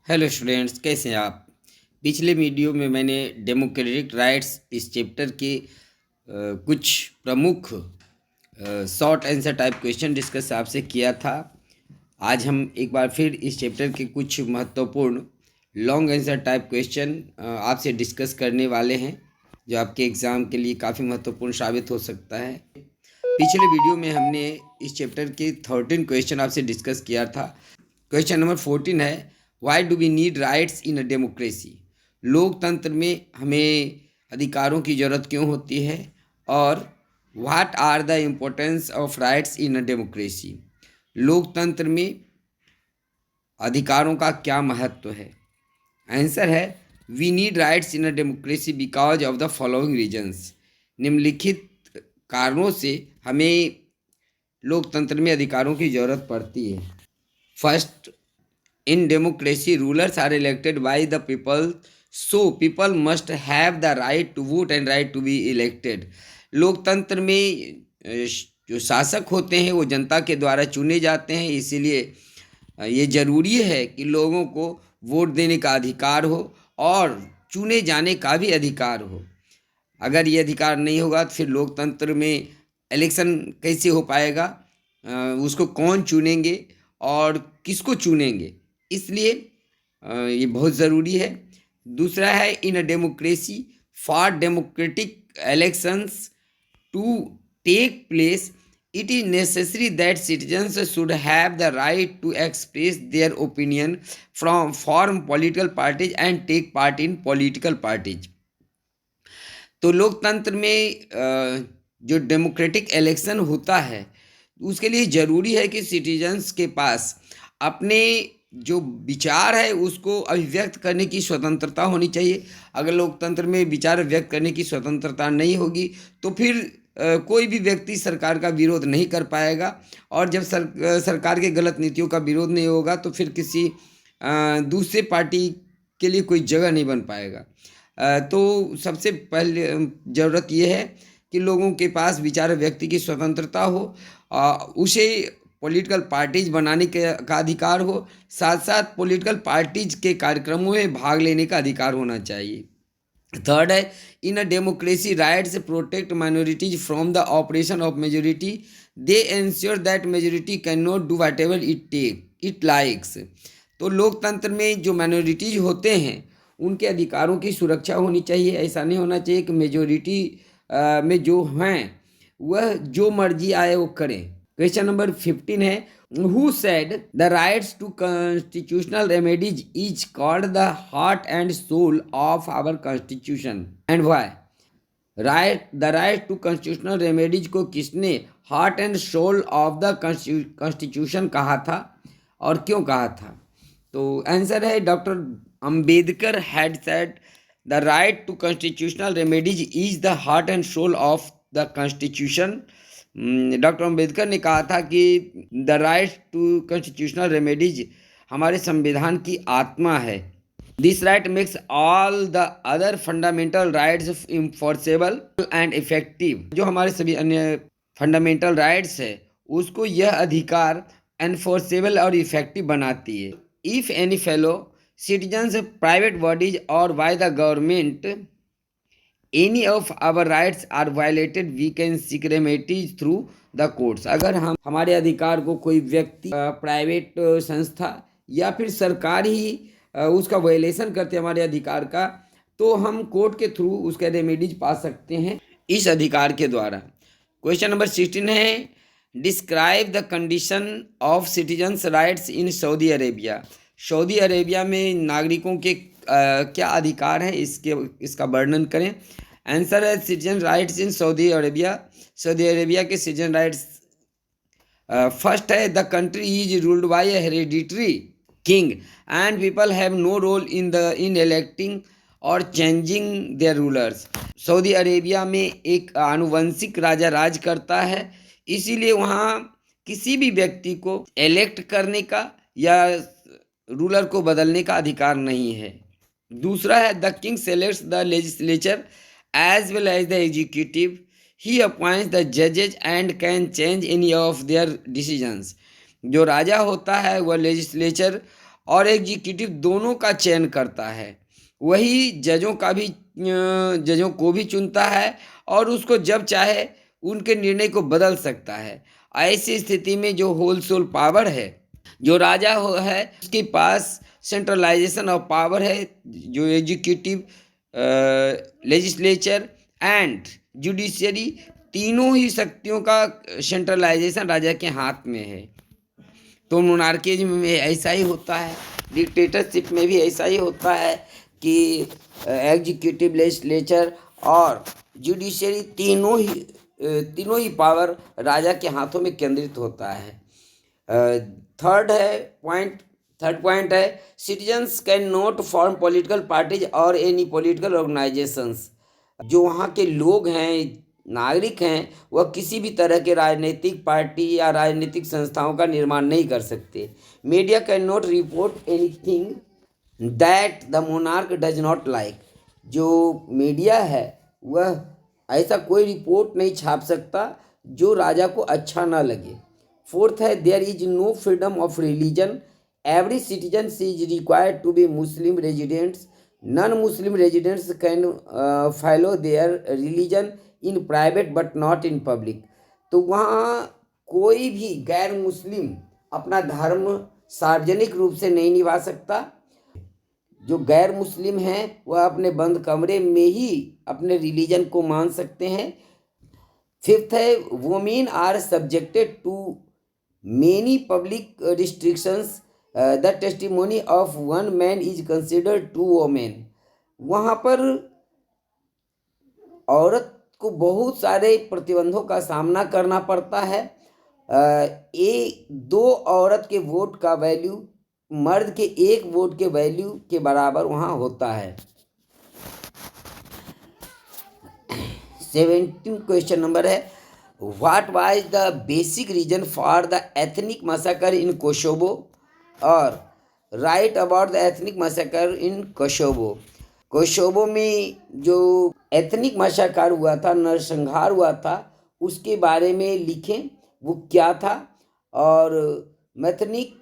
Hello students, कैसे हैं आप। पिछले वीडियो में मैंने डेमोक्रेटिक राइट्स इस चैप्टर के कुछ प्रमुख short answer type question discuss आपसे किया था। आज हम एक बार फिर इस चैप्टर के कुछ महत्वपूर्ण लॉन्ग आंसर टाइप क्वेश्चन आपसे डिस्कस करने वाले हैं, जो आपके एग्ज़ाम के लिए काफ़ी महत्वपूर्ण साबित हो सकता है। पिछले वीडियो में हमने इस चैप्टर के 13 क्वेश्चन आपसे डिस्कस किया था। क्वेश्चन नंबर 14 है, why do we need rights in a democracy. लोकतंत्र में हमें अधिकारों की ज़रूरत क्यों होती है, और what are the importance of rights in a democracy. लोकतंत्र में अधिकारों का क्या महत्व है। आंसर है, we need rights in a democracy because of the following reasons. निम्नलिखित कारणों से हमें लोकतंत्र में अधिकारों की ज़रूरत पड़ती है। First, in democracy rulers are elected by the people, so people must have the right to vote and right to be elected. लोकतंत्र में जो शासक होते हैं वो जनता के द्वारा चुने जाते हैं, इसीलिए ये ज़रूरी है कि लोगों को वोट देने का अधिकार हो और चुने जाने का भी अधिकार हो। अगर ये अधिकार नहीं होगा तो फिर लोकतंत्र में इलेक्शन कैसे हो पाएगा, उसको कौन चुनेंगे और किसको चुनेंगे। इसलिए ये बहुत ज़रूरी है। दूसरा है, in a democracy for democratic elections to take place it is necessary that citizens should have the right to express their opinion from form political parties and take part in political parties. तो लोकतंत्र में जो democratic election होता है उसके लिए ज़रूरी है कि सिटीजन्स के पास अपने जो विचार है उसको अभिव्यक्त करने की स्वतंत्रता होनी चाहिए। अगर लोकतंत्र में विचार व्यक्त करने की स्वतंत्रता नहीं होगी तो फिर कोई भी व्यक्ति सरकार का विरोध नहीं कर पाएगा, और जब सरकार के गलत नीतियों का विरोध नहीं होगा तो फिर किसी दूसरे पार्टी के लिए कोई जगह नहीं बन पाएगा। तो सबसे पहले ज़रूरत यह है कि लोगों के पास विचार व्यक्ति की स्वतंत्रता हो, उसे पॉलिटिकल पार्टीज बनाने का अधिकार हो, साथ साथ पॉलिटिकल पार्टीज के कार्यक्रमों में भाग लेने का अधिकार होना चाहिए। थर्ड है, in a democracy rights protect minorities from the operation of majority, they ensure that majority can not do whatever it likes. तो लोकतंत्र में जो माइनॉरिटीज होते हैं उनके अधिकारों की सुरक्षा होनी चाहिए। ऐसा नहीं होना चाहिए कि मेजोरिटी में जो हैं वह जो मर्जी आए वो करें। क्वेश्चन नंबर 15 है, who said the rights to constitutional remedies is called the heart and soul of our constitution and why. The right to constitutional remedies को किसने heart and soul of the constitution कहा था और क्यों कहा था। तो आंसर है, doctor Ambedkar had said the right to constitutional remedies is the heart and soul of the constitution. Doctor Ambedkar ने कहा था कि the right to constitutional remedies हमारे संविधान की आत्मा है। This right makes all the other fundamental rights enforceable and effective. जो हमारे सभी अन्य फंडामेंटल राइट्स है उसको यह अधिकार एनफोर्सेबल और इफेक्टिव बनाती है। If any fellow citizens, private bodies or by the government, any of our rights are violated, we can seek remedies through the courts। अगर हम हमारे अधिकार को कोई व्यक्ति, प्राइवेट संस्था या फिर सरकार ही उसका वायलेशन करते हमारे अधिकार का, तो हम कोर्ट के थ्रू उसका रेमेडीज पा सकते हैं इस अधिकार के द्वारा। क्वेश्चन नंबर 16 है, describe the condition of citizens rights in Saudi Arabia. Saudi Arabia में नागरिकों के क्या अधिकार हैं इसका वर्णन करें। आंसर है, citizen rights in Saudi Arabia. Saudi Arabia के सिटीजन राइट्स, फर्स्ट है, the country is ruled by a hereditary king and people have no role in electing or changing their rulers. Saudi Arabia में एक आनुवंशिक राजा राज करता है, इसीलिए वहाँ किसी भी व्यक्ति को इलेक्ट करने का या रूलर को बदलने का अधिकार नहीं है। दूसरा है, the king selects the legislature as well as the executive, he appoints the जजेज and can change any of their decisions. जो राजा होता है वह लेजिस्लेचर और एग्जीक्यूटिव दोनों का चयन करता है। वही जजों को भी चुनता है और उसको जब चाहे उनके निर्णय को बदल सकता है। ऐसी स्थिति में जो होल सोल पावर है, जो राजा है उसके पास सेंट्रलाइजेशन ऑफ पावर है, जो एग्जीक्यूटिव, लेजिस्लेचर एंड जुडिशरी, तीनों ही शक्तियों का सेंट्रलाइजेशन राजा के हाथ में है। तो मोनार्किज्म में ऐसा ही होता है, डिक्टेटरशिप में भी ऐसा ही होता है कि एग्जीक्यूटिव, लेजिस्लेचर और जुडिशरी तीनों ही पावर राजा के हाथों में केंद्रित होता है। थर्ड पॉइंट है citizens can not form political parties और एनी पॉलिटिकल ऑर्गेनाइजेशंस। जो वहाँ के लोग हैं, नागरिक हैं, वह किसी भी तरह के राजनीतिक पार्टी या राजनीतिक संस्थाओं का निर्माण नहीं कर सकते। Media can not report anything that the monarch does not like. जो मीडिया है वह ऐसा कोई रिपोर्ट नहीं छाप सकता जो राजा को अच्छा ना लगे। फोर्थ है there is no freedom of religion, every citizen is required to be Muslim residents, non Muslim residents can follow their religion in private but not in public. तो वहाँ कोई भी गैर मुस्लिम अपना धर्म सार्वजनिक रूप से नहीं निभा सकता। जो गैर मुस्लिम हैं वह अपने बंद कमरे में ही अपने रिलीजन को मान सकते हैं। फिफ्थ है women are subjected to many public restrictions, the testimony of one man is considered two women. वहाँ पर औरत को बहुत सारे प्रतिबंधों का सामना करना पड़ता है। दो औरत के वोट का वैल्यू मर्द के एक वोट के वैल्यू के बराबर वहाँ होता है। 17 क्वेश्चन नंबर है what was the basic reason for the ethnic massacre in Kosovo, और write about the ethnic massacre in Kosovo. Kosovo में जो एथनिक मसाकर हुआ था, नरसंहार हुआ था, उसके बारे में लिखें वो क्या था, और एथनिक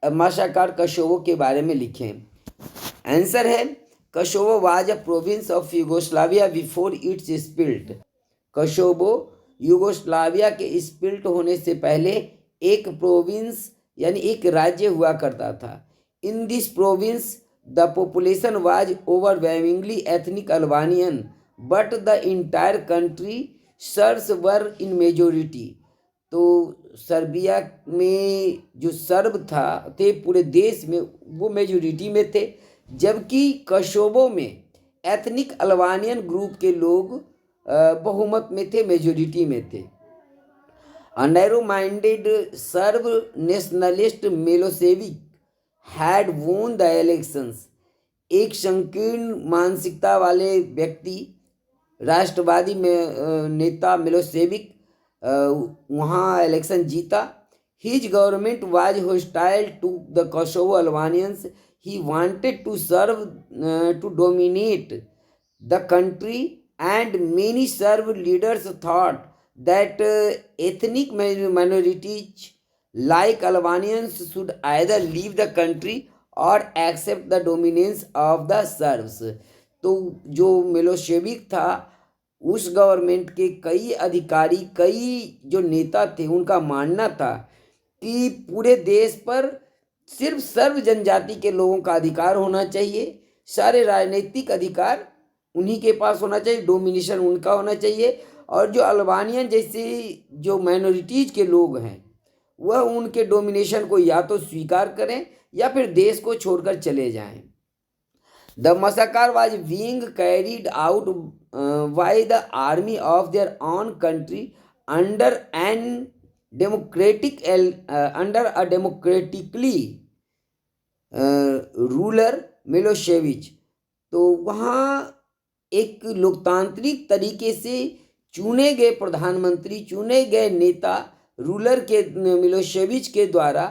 मसाकर कोसोवो के बारे में लिखें। आंसर है Kosovo was a province of Yugoslavia before it's split. Kosovo Yugoslavia के स्प्लिट होने से पहले एक प्रोविंस यानी एक राज्य हुआ करता था। In this province the population was overwhelmingly ethnic Albanian but the entire country shrubs were in majority. तो सर्बिया में जो सर्ब थे पूरे देश में वो मेजोरिटी में थे, जबकि कोसोवो में एथनिक अल्बानियन ग्रुप के लोग बहुमत में थे, मेजोरिटी में थे। Narrow minded SERB nationalist Milosevic had won the elections. एक संकीर्ण मानसिकता वाले व्यक्ति, राष्ट्रवादी में नेता मिलोसेविक वहाँ इलेक्शन जीता। His government was hostile to the Kosovo Albanians, he wanted to serve to dominate the country and many Serb leaders thought that ethnic minorities like Albanians should either leave the country or accept the dominance of the Serbs। तो जो Milosevic था उस government के कई अधिकारी, कई जो नेता थे, उनका मानना था कि पूरे देश पर सिर्फ सर्व जनजाति के लोगों का अधिकार होना चाहिए, सारे राजनीतिक अधिकार उन्हीं के पास होना चाहिए, डोमिनेशन उनका होना चाहिए, और जो अल्बानियन जैसे जो माइनॉरिटीज के लोग हैं वह उनके डोमिनेशन को या तो स्वीकार करें या फिर देश को छोड़कर चले जाएं। The massacre was being carried out by the army of their own country under a democratically ruler Milosevic. तो वहाँ एक लोकतांत्रिक तरीके से चुने गए प्रधानमंत्री, चुने गए नेता, रूलर के मिलोसेविच के द्वारा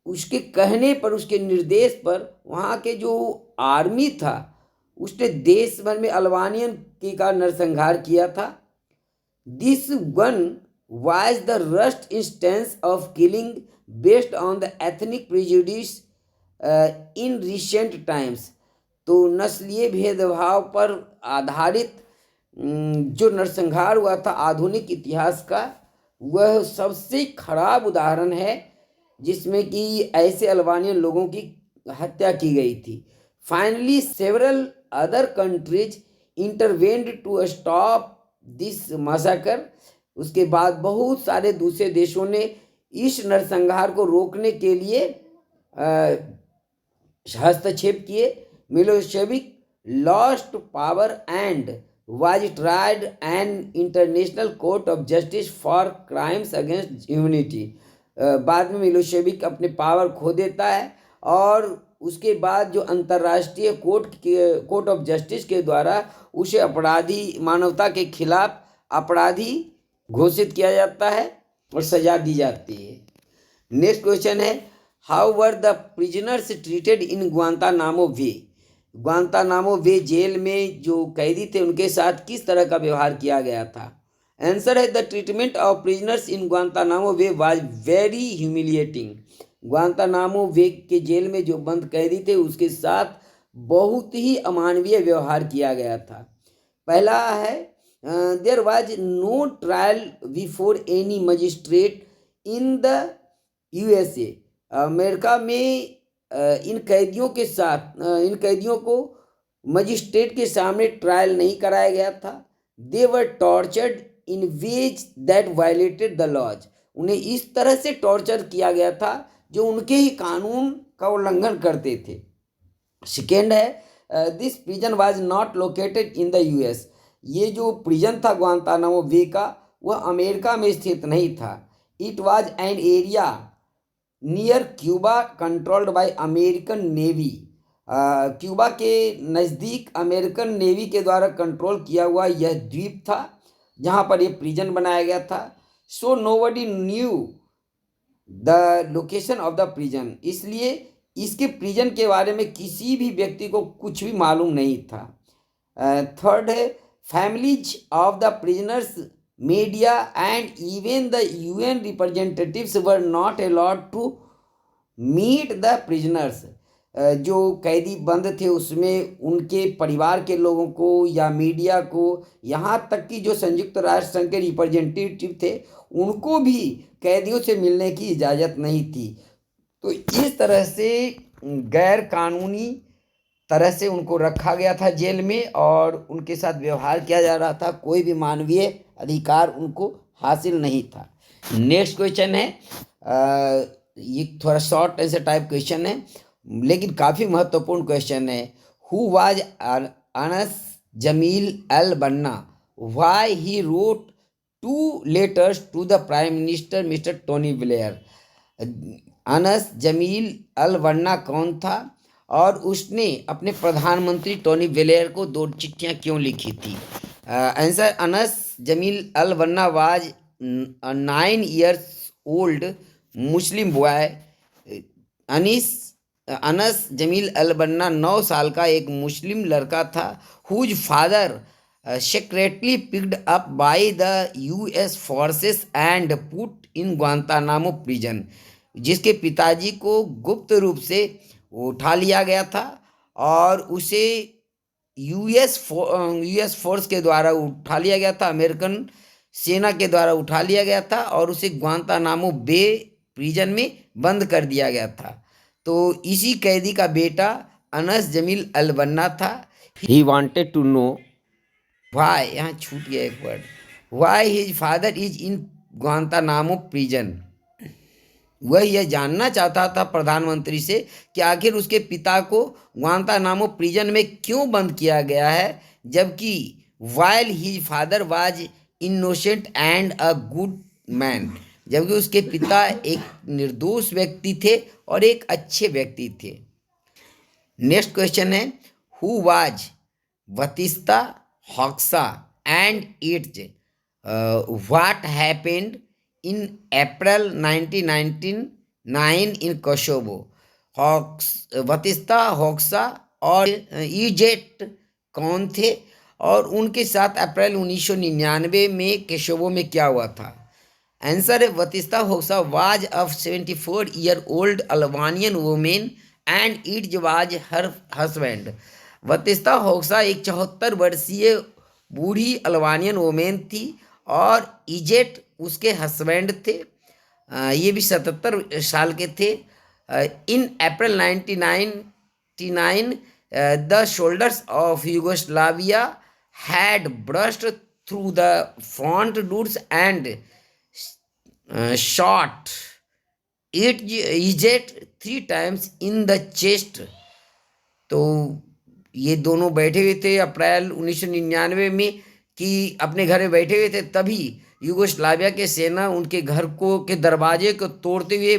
उसके कहने पर, उसके निर्देश पर वहाँ के जो आर्मी था उसने देश भर में अल्बानियन का नरसंहार किया था। This one was the worst instance of killing based on the ethnic prejudice in recent times। तो नस्लीय भेदभाव पर आधारित जो नरसंहार हुआ था आधुनिक इतिहास का, वह सबसे खराब उदाहरण है जिसमें कि ऐसे अल्बानियन लोगों की हत्या की गई थी। Finally several other countries intervened to stop this massacre. उसके बाद बहुत सारे दूसरे देशों ने इस नरसंहार को रोकने के लिए हस्तक्षेप किए। Milosevic lost power and was tried an international court of justice for crimes against humanity. बाद में मिलोशेविक अपने पावर खो देता है और उसके बाद जो अंतर्राष्ट्रीय कोर्ट ऑफ जस्टिस के द्वारा उसे अपराधी, मानवता के खिलाफ अपराधी घोषित किया जाता है और सजा दी जाती है। नेक्स्ट क्वेश्चन है, how were the prisoners treated in Guantanamo Bay. Guantanamo Bay jail में जो कैदी थे उनके साथ किस तरह का व्यवहार किया गया था। आंसर है, the treatment of prisoners in Guantanamo Bay was very humiliating. Guantanamo Bay के जेल में जो बंद कैदी थे उसके साथ बहुत ही अमानवीय व्यवहार किया गया था। पहला है, there was no trial before any magistrate in the USA. America में इन कैदियों को मजिस्ट्रेट के सामने ट्रायल नहीं कराया गया था। They were tortured in ways that violated the laws. उन्हें इस तरह से टॉर्चर किया गया था जो उनके ही कानून का उल्लंघन करते थे। सेकेंड है, this prison was not located in the US. ये जो प्रिजन था ग्वांतानामो बे का, वह अमेरिका में स्थित नहीं था। It was an area near Cuba controlled by American navy. Cuba के नज़दीक अमेरिकन नेवी के द्वारा कंट्रोल किया हुआ यह द्वीप था जहाँ पर यह प्रिजन बनाया गया था। So nobody knew the location of the prison. इसलिए इसके प्रिजन के बारे में किसी भी व्यक्ति को कुछ भी मालूम नहीं था। थर्ड है, families of the prisoners, media and even the UN representatives were not allowed to meet the prisoners. जो कैदी बंद थे उसमें उनके परिवार के लोगों को या मीडिया को, यहाँ तक कि जो संयुक्त राष्ट्र संघ के रिप्रेजेंटेटिव थे उनको भी कैदियों से मिलने की इजाज़त नहीं थी। तो इस तरह से गैर कानूनी तरह से उनको रखा गया था जेल में और उनके साथ व्यवहार किया जा रहा था। कोई भी मानवीय अधिकार उनको हासिल नहीं था। नेक्स्ट क्वेश्चन है, ये थोड़ा शॉर्ट ऐसे टाइप क्वेश्चन है लेकिन काफ़ी महत्वपूर्ण क्वेश्चन है। Who was Anas Jamil al Banna, why he wrote 2 letters to the prime minister mister Tony Blair. Anas Jamil al Banna कौन था और उसने अपने प्रधानमंत्री टोनी ब्लेयर को 2 चिट्ठियाँ क्यों लिखी थी। Answer, Anas Jamil al Banna was 9 years old Muslim boy. Anas Jamil al Banna 9 साल का एक मुस्लिम लड़का था। Whose father secretly picked up by the US forces and put in Guantanamo prison। जिसके पिताजी को गुप्त रूप से उठा लिया गया था और उसे यूएस फोर्स के द्वारा उठा लिया गया था, अमेरिकन सेना के द्वारा उठा लिया गया था और उसे ग्वांतानामो बे प्रिजन में बंद कर दिया गया था। तो इसी कैदी का बेटा अनस जमील अल बन्ना था। He wanted to know why, यहाँ छूट गया एक word, why his father is in Guantanamo prison. वह यह जानना चाहता था प्रधानमंत्री से कि आखिर उसके पिता को ग्वांतानामो प्रिजन में क्यों बंद किया गया है, जबकि while his father was innocent and a good man, जबकि उसके पिता एक निर्दोष व्यक्ति थे और एक अच्छे व्यक्ति थे। नेक्स्ट क्वेश्चन है, who was Batista Hoxha and इट्स what happened in April 1999 in Kosovo. Batista Hoxha और इजेट कौन थे और उनके साथ अप्रैल 1999 में कोसोवो में क्या हुआ था। Answer: Batista Hoxha was a 74-year-old Albanian woman and it was her husband. Batista Hoxha एक 74 वर्षीय बूढ़ी अल्बानियन वोमेन थी और इजेट उसके हस्बैंड थे। ये भी 77 साल के थे। इन April 1999 the shoulders of Yugoslavia had burst through the front doors and shot Egypt 3 times in the chest। तो ये दोनों बैठे हुए थे अप्रैल 1999 में कि अपने घर में बैठे हुए थे, तभी यूगोस्लाविया के सेना उनके घर को के दरवाजे को तोड़ते हुए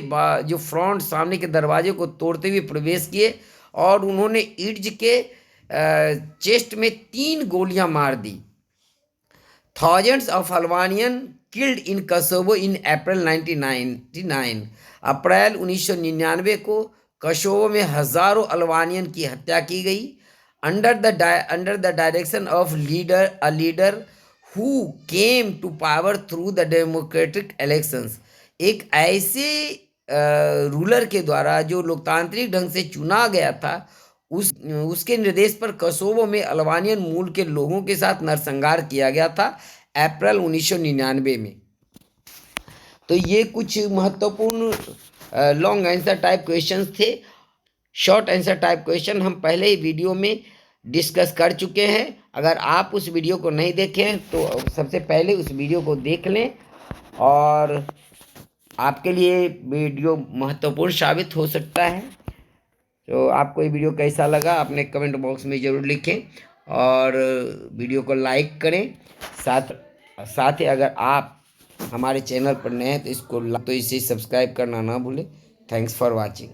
जो फ्रंट सामने के दरवाजे को तोड़ते हुए प्रवेश किए और उन्होंने इड्ज के चेस्ट में 3 गोलियां मार दी। Thousands of Albanians killed in Kosovo in April 1999। अप्रैल 1999 को कशोवो में हजारों अल्बानियन की हत्या की गई। Under the direction of a leader who came to power through the democratic elections। एक ऐसे रूलर के द्वारा जो लोकतांत्रिक ढंग से चुना गया था, उसके निर्देश पर कोसोवो में अल्बानियन मूल के लोगों के साथ नरसंहार किया गया था अप्रैल 1999 में। तो ये कुछ महत्वपूर्ण लॉन्ग आंसर टाइप क्वेश्चंस थे। शॉर्ट आंसर टाइप क्वेश्चन हम पहले ही वीडियो में डिस्कस कर चुके हैं। अगर आप उस वीडियो को नहीं देखे हैं तो सबसे पहले उस वीडियो को देख लें और आपके लिए वीडियो महत्वपूर्ण साबित हो सकता है। तो आपको ये वीडियो कैसा लगा अपने कमेंट बॉक्स में ज़रूर लिखें और वीडियो को लाइक करें। साथ ही अगर आप हमारे चैनल पर नए हैं तो इसे सब्सक्राइब करना ना भूलें। Thanks for watching.